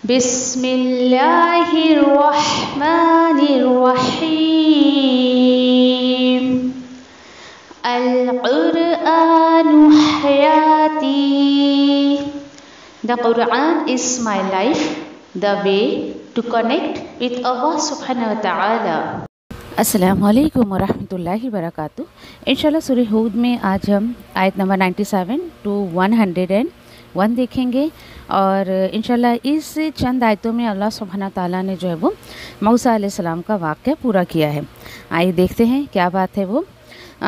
بسم اللہ الرحمن الرحیم القرآن حیاتی. The Quran is my life, the way to connect with Allah subhanahu wa ta'ala. السلام علیکم ورحمۃ اللہ وبرکاتہ. انشاءاللہ سورہ ہود میں آج ہم آیت نمبر 97 to 101 دیکھیں گے، اور انشاءاللہ اس چند آیتوں میں اللہ سبحانہ تعالیٰ نے جو ہے وہ موسیٰ علیہ السلام کا واقعہ پورا کیا ہے. آئیے دیکھتے ہیں کیا بات ہے وہ.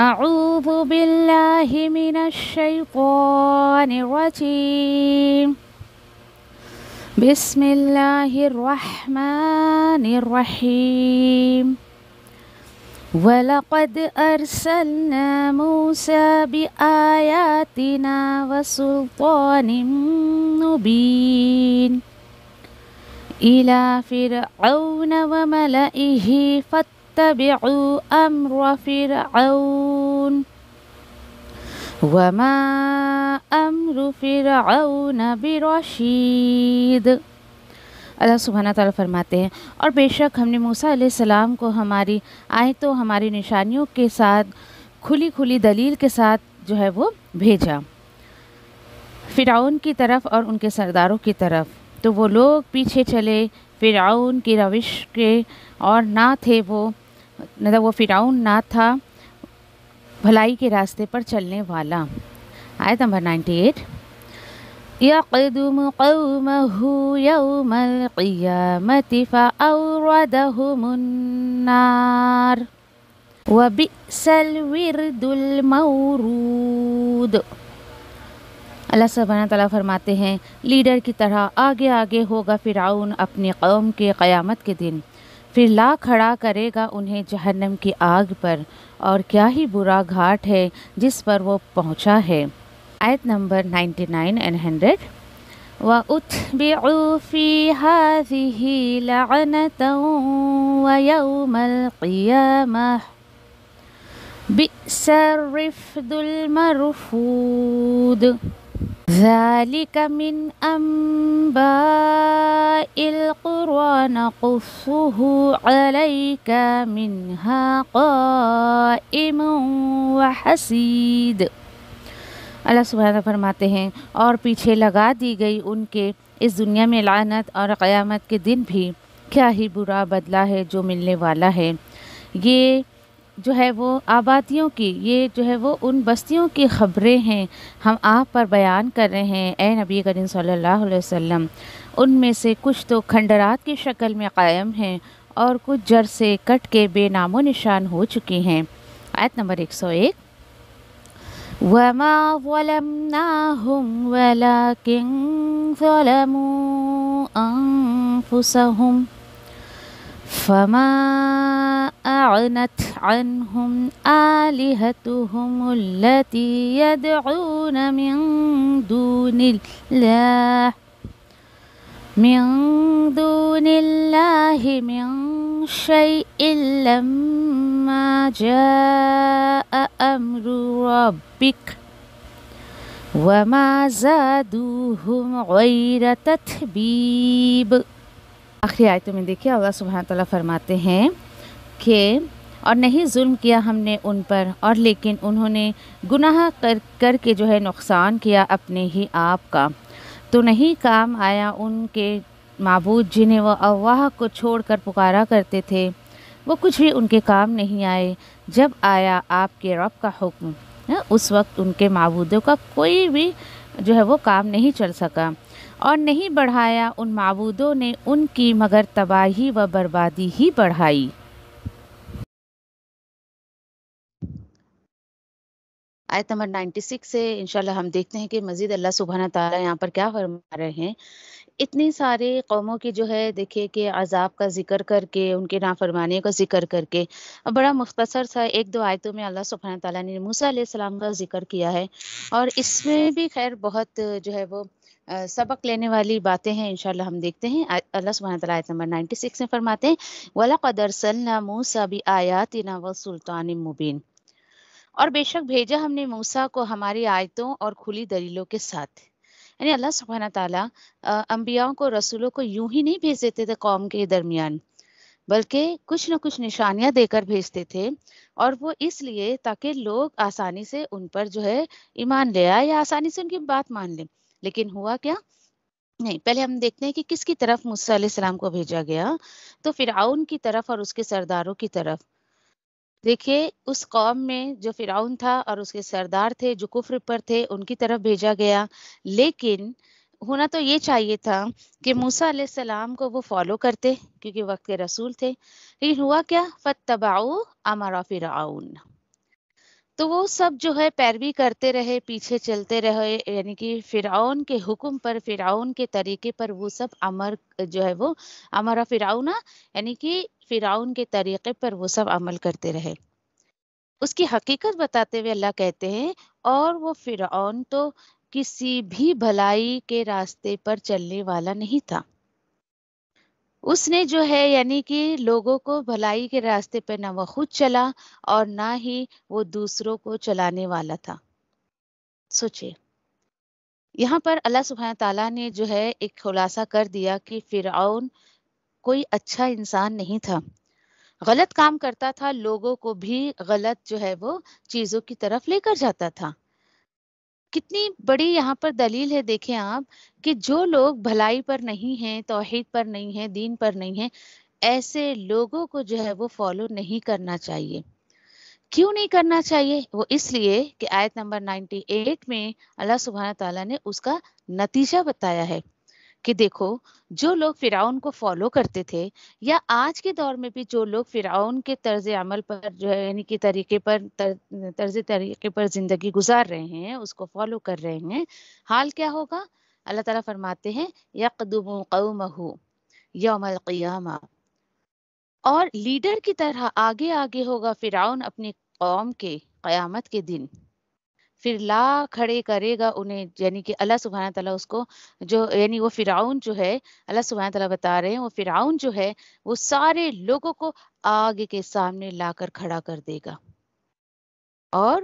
اعوذ باللہ من الشیطان الرجیم، بسم اللہ الرحمن الرحیم. وَلَقَدْ أَرْسَلْنَا مُوسَى بِآيَاتِنَا وَسُلْطَانٍ مُبِينٍ إِلَى فِرْعَوْنَ وَمَلَئِهِ فَاتَّبِعُوا أَمْرَ فِرْعَوْنَ وَمَا أَمْرُ فِرْعَوْنَ بِرَشِيدٍ. اللہ سبحانہ تعالیٰ فرماتے ہیں، اور بے شک ہم نے موسیٰ علیہ السلام کو ہماری آیتوں، ہماری نشانیوں کے ساتھ، کھلی کھلی دلیل کے ساتھ جو ہے وہ بھیجا فرعون کی طرف اور ان کے سرداروں کی طرف. تو وہ لوگ پیچھے چلے فرعون کی روش کے، اور نہ تھے وہ فرعون نہ تھا بھلائی کے راستے پر چلنے والا. آیت نمبر 98. يقدم قومه يوم القيامة فأوردهم النار وبئس الورد المورود. اللہ سبحانہ تعالیٰ فرماتے ہیں، لیڈر کی طرح آگے آگے ہوگا فرعون اپنی قوم کے قیامت کے دن، پھر لا کھڑا کرے گا انہیں جہنم کی آگ پر، اور کیا ہی برا گھاٹ ہے جس پر وہ پہنچا ہے. آیت نمبر 99 and 100. وَأُتْبِعُوا فِي هَذِهِ لَعْنَةً وَيَوْمَ الْقِيَامَةِ بِئْسَ الرِّفْدُ الْمَرْفُودُ. ذَلِكَ مِنْ أَنْبَاءِ الْقُرَى نَقُصُّهُ عَلَيْكَ مِنْهَا قَائِمٌ وَحَصِيدٌ. اللہ سبحانہ فرماتے ہیں، اور پیچھے لگا دی گئی ان کے اس دنیا میں لعنت، اور قیامت کے دن بھی کیا ہی برا بدلہ ہے جو ملنے والا ہے. یہ جو ہے وہ آبادیوں کی، یہ جو ہے وہ ان بستیوں کی خبریں ہیں ہم آپ پر بیان کر رہے ہیں اے نبی کریم صلی اللہ علیہ وسلم. ان میں سے کچھ تو کھنڈرات کی شکل میں قائم ہیں، اور کچھ جڑ سے کٹ کے بے نام و نشان ہو چکی ہیں. آیت نمبر 101. وَمَا ظَلَمْنَاهُمْ وَلَكِنْ ظَلَمُوا أَنفُسَهُمْ فَمَا أَغْنَتْ عَنْهُمْ آلِهَتُهُمُ الَّتِي يَدْعُونَ مِن دُونِ اللَّهِ مِن شَيْءٍ لَمَّا جَاءَ أَمْرُ رَبِّكَ وَمَا زَادُوهُمْ غَيْرَ تَتْبِيبٍ. آخری آیتوں میں دیکھیے اللہ سبحانہ تعالیٰ فرماتے ہیں کہ اور نہیں ظلم کیا ہم نے ان پر، اور لیکن انہوں نے گناہ کر کے جو ہے نقصان کیا اپنے ہی آپ کا. تو نہیں کام آیا ان کے معبود جنہیں وہ اللہ کو چھوڑ کر پکارا کرتے تھے، وہ کچھ بھی ان کے کام نہیں آئے. جب آیا آپ کے رب کا حکم، اس وقت ان کے معبودوں کا کوئی بھی جو ہے وہ کام نہیں چل سکا، اور نہیں بڑھایا ان معبودوں نے ان کی مگر تباہی و بربادی ہی بڑھائی. آیت نمبر 96 سے انشاءاللہ ہم دیکھتے ہیں کہ مزید اللہ سبحانہ تعالیٰ یہاں پر کیا فرما رہے ہیں. اتنی سارے قوموں کی جو ہے دیکھیے کہ عذاب کا ذکر کر کے، ان کے نافرمانی کا ذکر کر کے، بڑا مختصر سا ایک دو آیتوں میں اللہ سبحانہ تعالیٰ نے موسیٰ علیہ السلام کا ذکر کیا ہے، اور اس میں بھی خیر بہت جو ہے وہ سبق لینے والی باتیں ہیں. انشاءاللہ ہم دیکھتے ہیں. اللہ سبحانہ تعالیٰ آیت نمبر 96 میں فرماتے ہیں، وَلَقَدْ أَرْسَلْنَا مُوسَى بِآيَاتِنَا وَسُلْطَانٍ مُبِينٍ. اور بے شک بھیجا ہم نے موسیٰ کو ہماری آیتوں اور کھلی دلیلوں کے ساتھ. یعنی اللہ سبحانہ تعالیٰ انبیاءوں کو رسولوں کو یوں ہی نہیں بھیج دیتے تھے قوم کے درمیان، بلکہ کچھ نہ کچھ نشانیاں دے کر بھیجتے تھے، اور وہ اس لیے تاکہ لوگ آسانی سے ان پر جو ہے ایمان لے آئے یا آسانی سے ان کی بات مان لیں. لیکن ہوا کیا؟ نہیں، پہلے ہم دیکھتے ہیں کہ کس کی طرف موسیٰ علیہ السلام کو بھیجا گیا. تو فرعون کی طرف اور اس کے سرداروں کی طرف. دیکھیے اس قوم میں جو فرعون تھا اور اس کے سردار تھے جو کفر پر تھے، ان کی طرف بھیجا گیا. لیکن ہونا تو یہ چاہیے تھا کہ موسیٰ علیہ السلام کو وہ فالو کرتے، کیونکہ وقت کے رسول تھے. لیکن ہوا کیا؟ فَاتَّبَعُوا أَمْرَ فِرْعَوْنَ. تو وہ سب جو ہے پیروی کرتے رہے، پیچھے چلتے رہے، یعنی کہ فرعون کے حکم پر، فرعون کے طریقے پر وہ سب عمل جو ہے وہ امر فرعون، یعنی کہ فرعون کے طریقے پر وہ سب عمل کرتے رہے. اس کی حقیقت بتاتے ہوئے اللہ کہتے ہیں اور وہ فرعون تو کسی بھی بھلائی کے راستے پر چلنے والا نہیں تھا. اس نے جو ہے یعنی کہ لوگوں کو بھلائی کے راستے پہ نہ وہ خود چلا اور نہ ہی وہ دوسروں کو چلانے والا تھا. سوچے یہاں پر اللہ سبحانہ تعالیٰ نے جو ہے ایک خلاصہ کر دیا کہ فرعون کوئی اچھا انسان نہیں تھا، غلط کام کرتا تھا، لوگوں کو بھی غلط جو ہے وہ چیزوں کی طرف لے کر جاتا تھا. کتنی بڑی یہاں پر دلیل ہے، دیکھیں آپ کہ جو لوگ بھلائی پر نہیں ہیں، توحید پر نہیں ہیں، دین پر نہیں ہیں، ایسے لوگوں کو جو ہے وہ فالو نہیں کرنا چاہیے. کیوں نہیں کرنا چاہیے؟ وہ اس لیے کہ آیت نمبر 98 میں اللہ سبحانہ تعالیٰ نے اس کا نتیجہ بتایا ہے کہ دیکھو جو لوگ فرعون کو فالو کرتے تھے، یا آج کے دور میں بھی جو لوگ فرعون کے طرز عمل پر جو ہے یعنی کہ طریقے پر زندگی گزار رہے ہیں، اس کو فالو کر رہے ہیں، حال کیا ہوگا؟ اللہ تعالیٰ فرماتے ہیں یقدم قومہ یوم القیامہ، اور لیڈر کی طرح آگے آگے ہوگا فرعون اپنی قوم کے قیامت کے دن. پھر لا کھڑے کرے گا انہیں، یعنی کہ اللہ سبحانہ تعالیٰ اس کو جو یعنی وہ فرعون جو ہے، اللہ سبحانہ تعالیٰ بتا رہے ہیں وہ فرعون جو ہے وہ سارے لوگوں کو آگے کے سامنے لا کر کھڑا کر دے گا. اور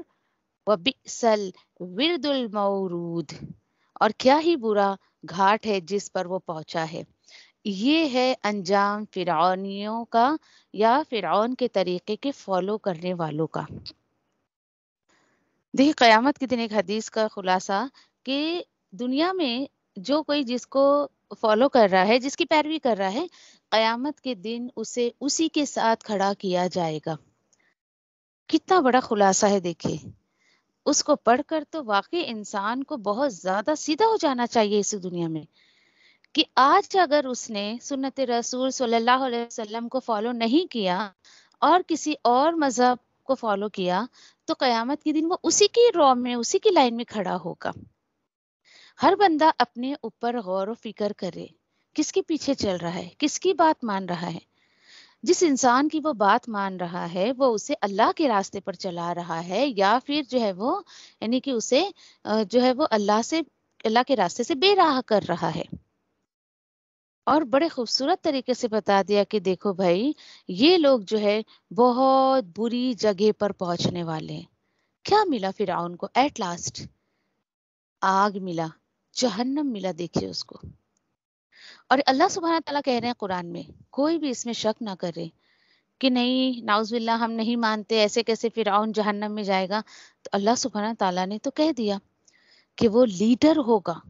وَبِئْسَ الْوِرْدُ الْمَوْرُودُ، اور کیا ہی برا گھاٹ ہے جس پر وہ پہنچا ہے. یہ ہے انجام فرعونیوں کا یا فرعون کے طریقے کے فالو کرنے والوں کا. دیکھیں قیامت کے دن ایک حدیث کا خلاصہ کہ دنیا میں جو کوئی جس کو فالو کر رہا ہے، جس کی پیروی کر رہا ہے، قیامت کے دن اسے اسی کے ساتھ کھڑا کیا جائے گا. کتنا بڑا خلاصہ ہے دیکھیں. اس کو پڑھ کر تو واقعی انسان کو بہت زیادہ سیدھا ہو جانا چاہیے اس دنیا میں کہ آج اگر اس نے سنت رسول صلی اللہ علیہ وسلم کو فالو نہیں کیا اور کسی اور مذہب کو فالو کیا تو قیامت کے دن وہ اسی کی رو میں، اسی کی لائن میں کھڑا ہوگا. ہر بندہ اپنے اوپر غور و فکر کرے، کس کے پیچھے چل رہا ہے، کس کی بات مان رہا ہے. جس انسان کی وہ بات مان رہا ہے وہ اسے اللہ کے راستے پر چلا رہا ہے، یا پھر جو ہے وہ یعنی کہ اسے جو ہے وہ اللہ کے راستے سے بے راہ کر رہا ہے. اور بڑے خوبصورت طریقے سے بتا دیا کہ دیکھو بھائی یہ لوگ جو ہے بہت بری جگہ پر پہنچنے والے ہیں. کیا ملا فرعون کو؟ ایٹ لاسٹ آگ ملا، جہنم ملا. دیکھیے اس کو. اور اللہ سبحانہ تعالیٰ کہہ رہے ہیں قرآن میں، کوئی بھی اس میں شک نہ کرے کہ نہیں نعوذ باللہ ہم نہیں مانتے، ایسے کیسے فرعون جہنم میں جائے گا. تو اللہ سبحانہ تعالیٰ نے تو کہہ دیا کہ وہ لیڈر ہوگا.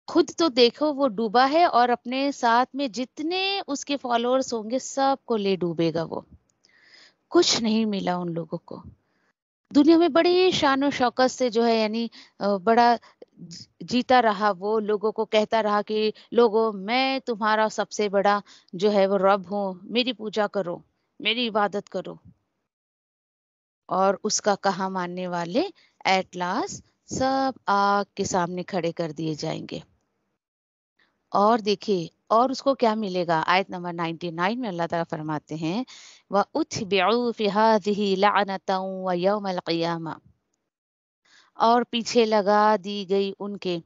خود تو دیکھو وہ ڈوبا ہے اور اپنے ساتھ میں جتنے اس کے فالوورز ہوں گے سب کو لے ڈوبے گا. وہ کچھ نہیں ملا ان لوگوں کو. دنیا میں بڑی شان و شوکت سے جو ہے یعنی بڑا جیتا رہا، وہ لوگوں کو کہتا رہا کہ لوگوں میں تمہارا سب سے بڑا جو ہے وہ رب ہوں، میری پوجا کرو، میری عبادت کرو. اور اس کا کہا ماننے والے ایٹ لاسٹ سب آگ کے سامنے کھڑے کر دیے جائیں گے. اور دیکھیے اور اس کو کیا ملے گا؟ آیت نمبر 99 میں اللہ تعالیٰ فرماتے ہیں وَأُتْبِعُوا فِي هَذِهِ لَعْنَةً وَيَوْمَ الْقِيَامَةِ، اور پیچھے لگا دی گئی ان کے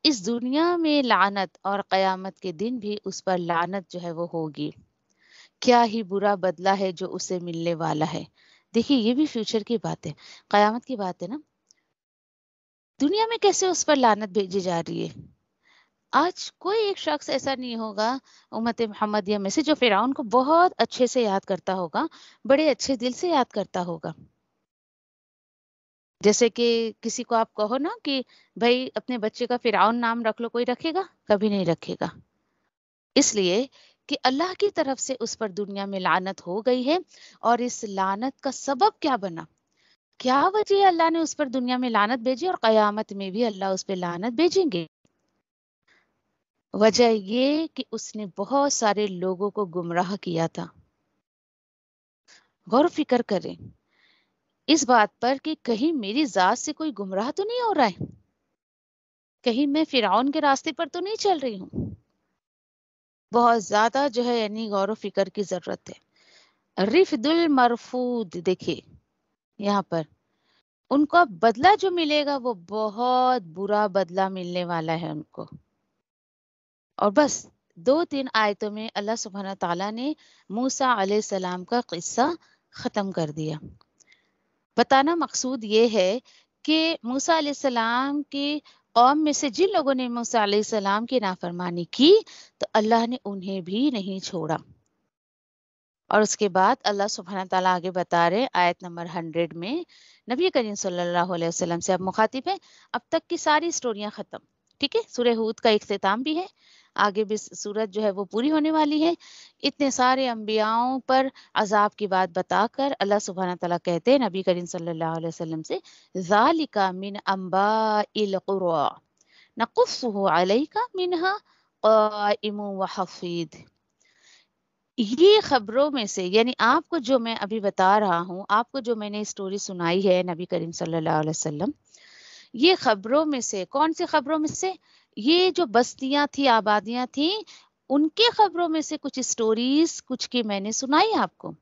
اس دنیا میں لعنت، اور قیامت کے دن بھی اس پر لعنت جو ہے وہ ہوگی. کیا ہی برا بدلہ ہے جو اسے ملنے والا ہے. دیکھیے یہ بھی فیوچر کی بات ہے، قیامت کی بات ہے نا. دنیا میں کیسے اس پر لعنت بھیجی جا رہی ہے؟ آج کوئی ایک شخص ایسا نہیں ہوگا امت محمدیہ میں سے جو فرعون کو بہت اچھے سے یاد کرتا ہوگا، بڑے اچھے دل سے یاد کرتا ہوگا۔ جیسے کہ کسی کو آپ کہو نا کہ بھائی اپنے بچے کا فرعون نام رکھ لو، کوئی رکھے گا؟ کبھی نہیں رکھے گا۔ اس لیے کہ اللہ کی طرف سے اس پر دنیا میں لعنت ہو گئی ہے، اور اس لعنت کا سبب کیا بنا؟ کیا وجہ ہے اللہ نے اس پر دنیا میں لعنت بھیجی اور قیامت میں بھی اللہ اس پہ لعنت بھیجیں گے؟ وجہ یہ کہ اس نے بہت سارے لوگوں کو گمراہ کیا تھا۔ غور و فکر کریں اس بات پر کہ کہیں میری ذات سے کوئی گمراہ تو نہیں ہو رہا ہے، کہیں میں فرعون کے راستے پر تو نہیں چل رہی ہوں۔ بہت زیادہ جو ہے یعنی غور و فکر کی ضرورت ہے۔ رفد المرفود، دیکھیے یہاں پر ان کو بدلہ جو ملے گا وہ بہت برا بدلہ ملنے والا ہے ان کو۔ اور بس 2-3 آیتوں میں اللہ سبحانہ تعالیٰ نے موسیٰ علیہ السلام کا قصہ ختم کر دیا۔ بتانا مقصود یہ ہے کہ موسیٰ علیہ السلام کی قوم میں سے جن لوگوں نے موسیٰ علیہ السلام کی نافرمانی کی تو اللہ نے انہیں بھی نہیں چھوڑا۔ اور اس کے بعد اللہ سبحانہ تعالیٰ آگے بتا رہے آیت نمبر 100 میں، نبی کریم صلی اللہ علیہ وسلم سے اب مخاطب ہے، اب تک کی ساری سٹوریاں ختم، ٹھیک ہے، سورہ ہود کا اختتام بھی ہے، آگے بھی سورت جو ہے وہ پوری ہونے والی ہے۔ اتنے سارے انبیاؤں پر عذاب کی بات بتا کر اللہ سبحانہ تعالیٰ کہتے ہیں نبی کریم صلی اللہ علیہ وسلم سے، ذَلِكَ مِنْ أَنْبَاءِ الْقُرَىٰ نَقُصُّهُ عَلَيْكَ مِنْهَا قَائِمٌ وَحَصِيدٌ۔ یہ خبروں میں سے، یعنی آپ کو جو میں ابھی بتا رہا ہوں، آپ کو جو میں نے اسٹوری سنائی ہے نبی کریم صلی اللہ علیہ وسلم، یہ خبروں میں سے، کون سی خبروں میں سے؟ یہ جو بستیاں تھی، آبادیاں تھیں، ان کے خبروں میں سے کچھ اسٹوریز کچھ کی میں نے سنائی آپ کو،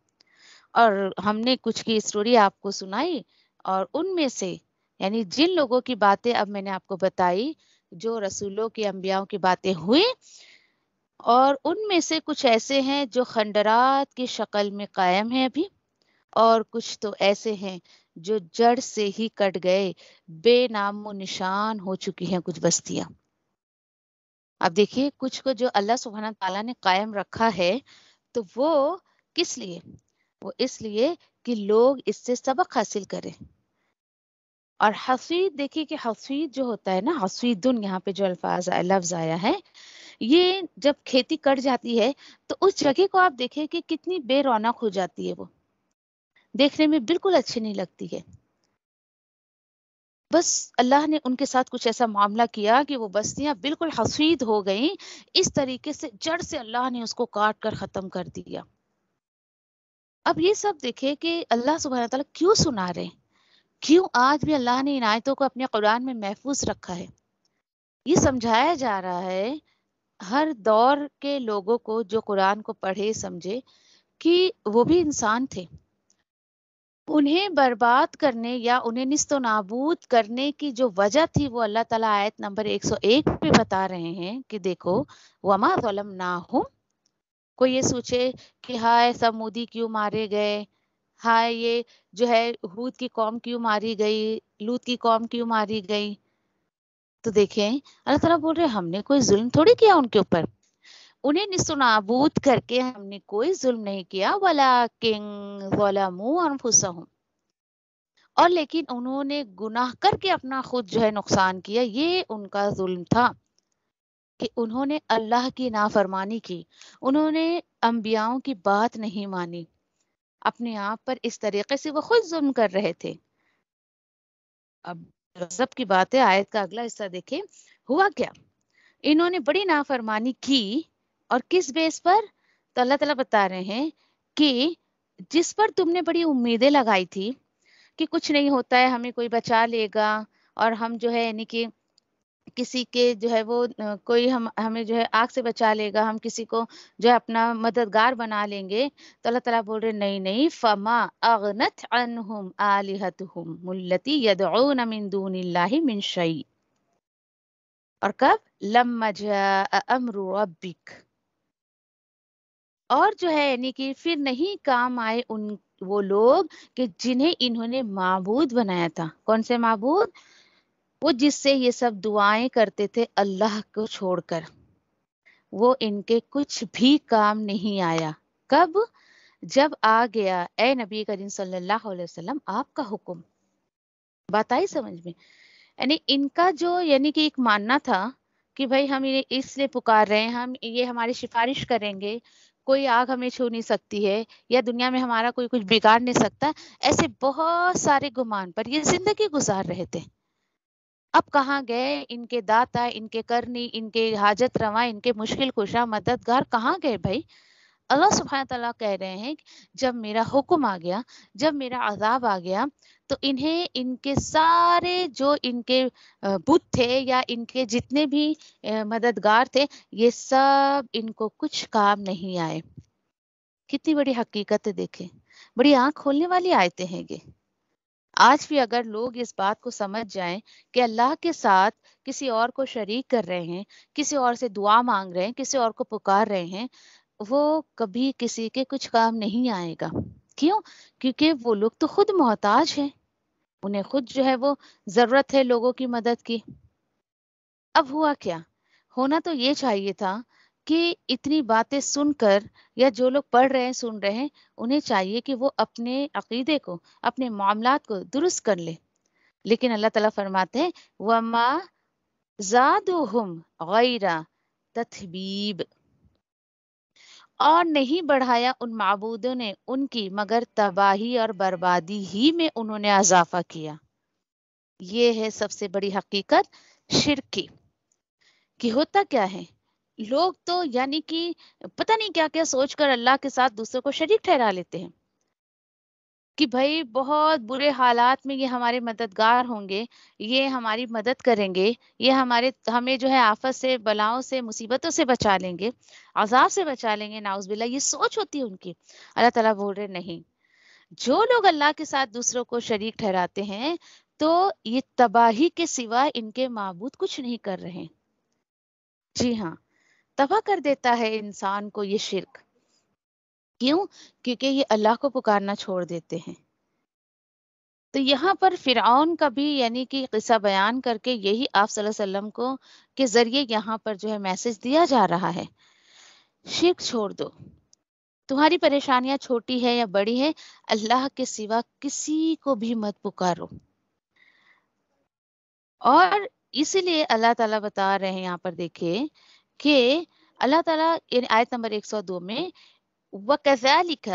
اور ہم نے کچھ کی اسٹوری آپ کو سنائی، اور ان میں سے یعنی جن لوگوں کی باتیں اب میں نے آپ کو بتائی، جو رسولوں کی انبیاؤں کی باتیں ہوئی، اور ان میں سے کچھ ایسے ہیں جو خنڈرات کی شکل میں قائم ہیں ابھی، اور کچھ تو ایسے ہیں جو جڑ سے ہی کٹ گئے، بے نام و نشان ہو چکی ہیں کچھ بستیاں۔ اب دیکھیے کچھ کو جو اللہ سبحانہ تعالیٰ نے قائم رکھا ہے تو وہ کس لیے؟ وہ اس لیے کہ لوگ اس سے سبق حاصل کریں۔ اور حفید، دیکھیے کہ حفید جو ہوتا ہے نا، حفیدن یہاں پہ جو لفظ آیا ہے، یہ جب کھیتی کٹ جاتی ہے تو اس جگہ کو آپ دیکھیں کہ کتنی بے رونق ہو جاتی ہے، وہ دیکھنے میں بالکل اچھی نہیں لگتی ہے۔ بس اللہ نے ان کے ساتھ کچھ ایسا معاملہ کیا کہ وہ بستیاں بالکل حفید ہو گئیں، اس طریقے سے جڑ سے اللہ نے اس کو کاٹ کر ختم کر دیا۔ اب یہ سب دیکھیں کہ اللہ سبحانہ تعالیٰ کیوں سنا رہے ہیں، کیوں آج بھی اللہ نے ان آیتوں کو اپنے قرآن میں محفوظ رکھا ہے۔ یہ سمجھایا جا رہا ہے ہر دور کے لوگوں کو جو قرآن کو پڑھے سمجھے کہ وہ بھی انسان تھے، انہیں برباد کرنے یا انہیں نیست و نابود کرنے کی جو وجہ تھی وہ اللہ تعالیٰ آیت نمبر 101 پہ بتا رہے ہیں کہ دیکھو وما ظلمناہم، کوئی یہ سوچے کہ ہائے سمودی کیوں مارے گئے، ہائے یہ جو ہے ہود کی قوم کیوں ماری گئی، لوط کی قوم کیوں ماری گئی، تو دیکھیں اللہ تعالیٰ بول رہے ہم نے کوئی ظلم تھوڑی کیا ان کے اوپر، انہیں نیست و نابود کر کے ہم نے کوئی ظلم نہیں کیا، وَلَٰكِن ظَلَمُوا أَنفُسَهُم، اور لیکن انہوں نے گناہ کر کے اپنا خود جو ہے نقصان کیا، یہ ان کا ظلم تھا کہ انہوں نے اللہ کی نافرمانی کی، انہوں نے انبیاؤں کی بات نہیں مانی، اپنے آپ پر اس طریقے سے وہ خود ظلم کر رہے تھے۔ اب سب کی بات ہے، آیت کا اگلا حصہ دیکھیں، ہوا کیا؟ انہوں نے بڑی نافرمانی کی، اور کس بیس پر؟ تو اللہ تعالیٰ بتا رہے ہیں کہ جس پر تم نے بڑی امیدیں لگائی تھی کہ کچھ نہیں ہوتا ہے، ہمیں کوئی بچا لے گا، اور ہم جو ہے یعنی کہ کسی کے جو ہے وہ کوئی ہمیں جو ہے آگ سے بچا لے گا، ہم کسی کو جو ہے اپنا مددگار بنا لیں گے، تو اللہ تعالیٰ بول رہے نہیں نہیں، فما اغنت عنہم آلہتہم التی یدعون من دون اللہ من شیء، اور کب؟ لما جاء امر ربک، اور جو ہے یعنی کہ پھر نہیں کام آئے وہ لوگ کہ جنہیں انہوں نے معبود بنایا تھا۔ کون سے معبود؟ وہ جس سے یہ سب دعائیں کرتے تھے اللہ کو چھوڑ کر، وہ ان کے کچھ بھی کام نہیں آیا۔ کب؟ جب آ گیا اے نبی کریم صلی اللہ علیہ وسلم آپ کا حکم۔ بات آئی سمجھ میں؟ یعنی ان کا جو یعنی کہ ایک ماننا تھا کہ بھائی ہم انہیں اس لیے پکار رہے ہیں، ہم یہ ہماری سفارش کریں گے، کوئی آگ ہمیں چھو نہیں سکتی ہے، یا دنیا میں ہمارا کوئی کچھ بگاڑ نہیں سکتا، ایسے بہت سارے گمان پر یہ زندگی گزار رہے تھے۔ اب کہاں گئے ان کے داتا، ان کے کرنی، ان کے حاجت رواں، ان کے مشکل کشا مددگار کہاں گئے بھائی؟ اللہ سبحانہ تعالیٰ کہہ رہے ہیں کہ جب میرا حکم آ گیا، جب میرا عذاب آ گیا، تو انہیں ان کے سارے جو ان کے بت تھے یا ان کے جتنے بھی مددگار تھے، یہ سب ان کو کچھ کام نہیں آئے۔ کتنی بڑی حقیقت ہے، دیکھیں، بڑی آنکھ کھولنے والی آیتیں ہیں یہ۔ آج بھی اگر لوگ اس بات کو سمجھ جائیں کہ اللہ کے ساتھ کسی اور کو شریک کر رہے ہیں، کسی اور سے دعا مانگ رہے ہیں، کسی اور کو پکار رہے ہیں، وہ کبھی کسی کے کچھ کام نہیں آئے گا۔ کیوں؟ کیونکہ وہ لوگ تو خود محتاج ہیں، انہیں خود جو ہے وہ ضرورت ہے لوگوں کی مدد کی۔ اب ہوا کیا؟ ہونا تو یہ چاہیے تھا کہ اتنی باتیں سن کر یا جو لوگ پڑھ رہے ہیں سن رہے ہیں، انہیں چاہیے کہ وہ اپنے عقیدے کو، اپنے معاملات کو درست کر لے۔ لیکن اللہ تعالیٰ فرماتے ہیں وَمَا زَادُوهُمْ غَيْرَ تَتْبِیب، اور نہیں بڑھایا ان معبودوں نے ان کی مگر تباہی اور بربادی ہی میں انہوں نے اضافہ کیا۔ یہ ہے سب سے بڑی حقیقت شرک کی، کہ ہوتا کیا ہے، لوگ تو یعنی کہ پتہ نہیں کیا کیا سوچ کر اللہ کے ساتھ دوسروں کو شریک ٹھہرا لیتے ہیں کہ بھائی بہت برے حالات میں یہ ہمارے مددگار ہوں گے، یہ ہماری مدد کریں گے، یہ ہمیں جو ہے آفت سے، بلاؤں سے، مصیبتوں سے بچا لیں گے، عذاب سے بچا لیں گے، نعوذ باللہ۔ یہ سوچ ہوتی ہے ان کی۔ اللہ تعالیٰ بول رہے نہیں، جو لوگ اللہ کے ساتھ دوسروں کو شریک ٹھہراتے ہیں تو یہ تباہی کے سوا ان کے معبود کچھ نہیں کر رہے۔ جی ہاں، تباہ کر دیتا ہے انسان کو یہ شرک۔ کیوں؟ کیونکہ یہ اللہ کو پکارنا چھوڑ دیتے ہیں۔ تو یہاں پر فرعون کا بھی یعنی کہ قصہ بیان کر کے یہی آپ صلی اللہ علیہ وسلم کو کے ذریعے یہاں پر جو ہے میسج دیا جا رہا ہے، شرک چھوڑ دو۔ تمہاری پریشانیاں چھوٹی ہے یا بڑی ہے، اللہ کے سوا کسی کو بھی مت پکارو۔ اور اسی لیے اللہ تعالیٰ بتا رہے ہیں یہاں پر دیکھیں کہ اللہ تعالیٰ آیت نمبر 102 میں وَكَذَلِكَ،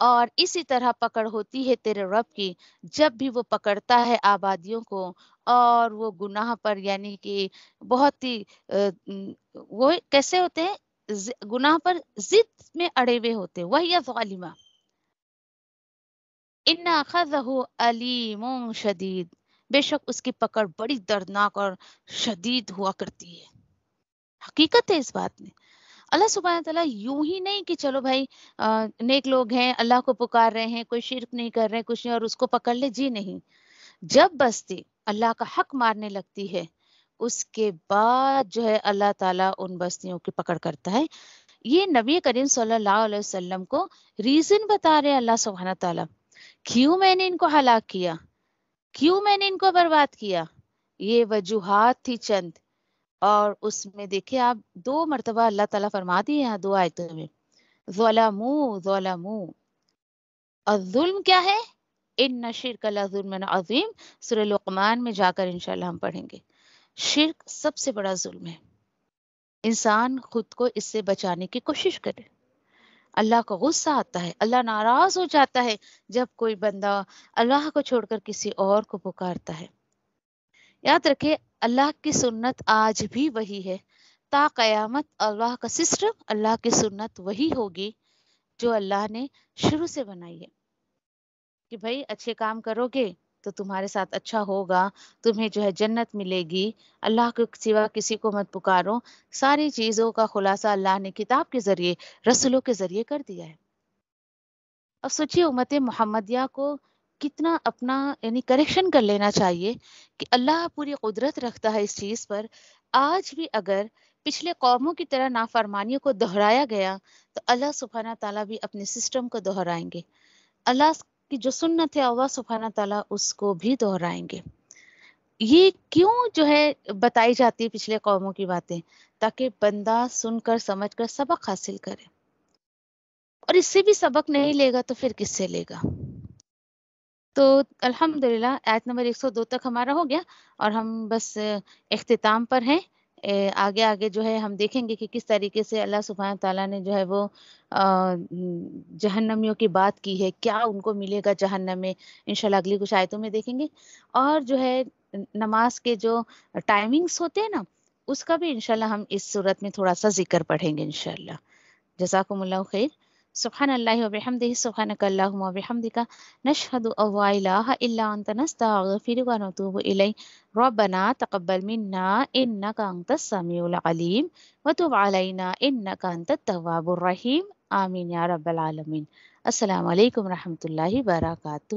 اور اسی طرح پکڑ ہوتی ہے تیرے رب کی جب بھی وہ پکڑتا ہے آبادیوں کو، اور وہ گناہ پر یعنی کہ بہت ہی وہ کیسے ہوتے ہیں، گناہ پر ضد میں اڑے ہوئے ہوتے، وَهِيَ ظَالِمَةٌ ان اخذہ علیم شدید، بے شک اس کی پکڑ بڑی دردناک اور شدید ہوا کرتی ہے۔ حقیقت ہے اس بات میں۔ اللہ سبحانہ تعالیٰ یوں ہی نہیں کہ چلو بھائی نیک لوگ ہیں، اللہ کو پکار رہے ہیں، کوئی شرک نہیں کر رہے، کچھ نہیں، اور اس کو پکڑ لے، جی نہیں۔ جب بستی اللہ کا حق مارنے لگتی ہے، اس کے بعد جو ہے اللہ تعالیٰ ان بستیوں کی پکڑ کرتا ہے۔ یہ نبی کریم صلی اللہ علیہ وسلم کو ریزن بتا رہے اللہ سبحانہ تعالیٰ، کیوں میں نے ان کو ہلاک کیا، کیوں میں نے ان کو برباد کیا۔ یہ وجوہات تھی چند، اور اس میں دیکھیں آپ 2 مرتبہ اللہ تعالیٰ فرما دیے یہاں 2 آیتوں میں، ظلموا۔ اور ظلم کیا ہے؟ ان شرک لظلم عظیم، سورہ لقمان میں جا کر انشاءاللہ ہم پڑھیں گے۔ شرک سب سے بڑا ظلم ہے۔ انسان خود کو اس سے بچانے کی کوشش کرے۔ اللہ کو غصہ آتا ہے، اللہ ناراض ہو جاتا ہے جب کوئی بندہ اللہ کو چھوڑ کر کسی اور کو پکارتا ہے۔ یاد رکھے اللہ کی سنت آج بھی وہی ہے، تا قیامت اللہ کا سسٹم، اللہ کی سنت وہی ہوگی جو اللہ نے شروع سے بنائی ہے کہ بھائی اچھے کام کرو گے تو تمہارے ساتھ اچھا ہوگا، تمہیں جو ہے جنت ملے گی، اللہ کے سوا کسی کو مت پکارو۔ ساری چیزوں کا خلاصہ اللہ نے کتاب کے ذریعے، رسولوں کے ذریعے کر دیا ہے۔ اب سوچیے امت محمدیہ کو کتنا اپنا یعنی کریکشن کر لینا چاہیے کہ اللہ پوری قدرت رکھتا ہے اس چیز پر۔ آج بھی اگر پچھلے قوموں کی طرح نافرمانیوں کو دہرایا گیا تو اللہ سبحانہ تعالیٰ بھی اپنے سسٹم کو دہرائیں گے۔ اللہ کی جو سنت ہے اللہ سبحانہ تعالیٰ اس کو بھی دہرائیں گے۔ یہ کیوں جو ہے بتائی جاتی ہے پچھلے قوموں کی باتیں؟ تاکہ بندہ سن کر سمجھ کر سبق حاصل کرے، اور اس سے بھی سبق نہیں لے گا تو پھر کس سے لے گا؟ تو الحمدللہ آیت نمبر 102 تک ہمارا ہو گیا، اور ہم بس اختتام پر ہیں۔ آگے آگے جو ہے ہم دیکھیں گے کہ کس طریقے سے اللہ سبحانہ تعالیٰ نے جو ہے وہ جہنمیوں کی بات کی ہے، کیا ان کو ملے گا جہنم میں، انشاءاللہ اگلی کچھ آیتوں میں دیکھیں گے۔ اور جو ہے نماز کے جو ٹائمنگز ہوتے ہیں نا، اس کا بھی انشاءاللہ ہم اس صورت میں تھوڑا سا ذکر پڑھیں گے انشاءاللہ۔ جزاکم اللہ خیر۔ سبحان اللہ و بحمدہ، سبحانک اللہم و بحمدک، نشہد ان لا الہ الا انت، نستغفرک و نتوب الیک، ربنا تقبل منا انک انت السمیع العلیم وتب علینا انک انت التواب الرحیم، آمین یا رب العالمین۔ السلام علیکم ورحمۃ اللہ وبرکاتہ۔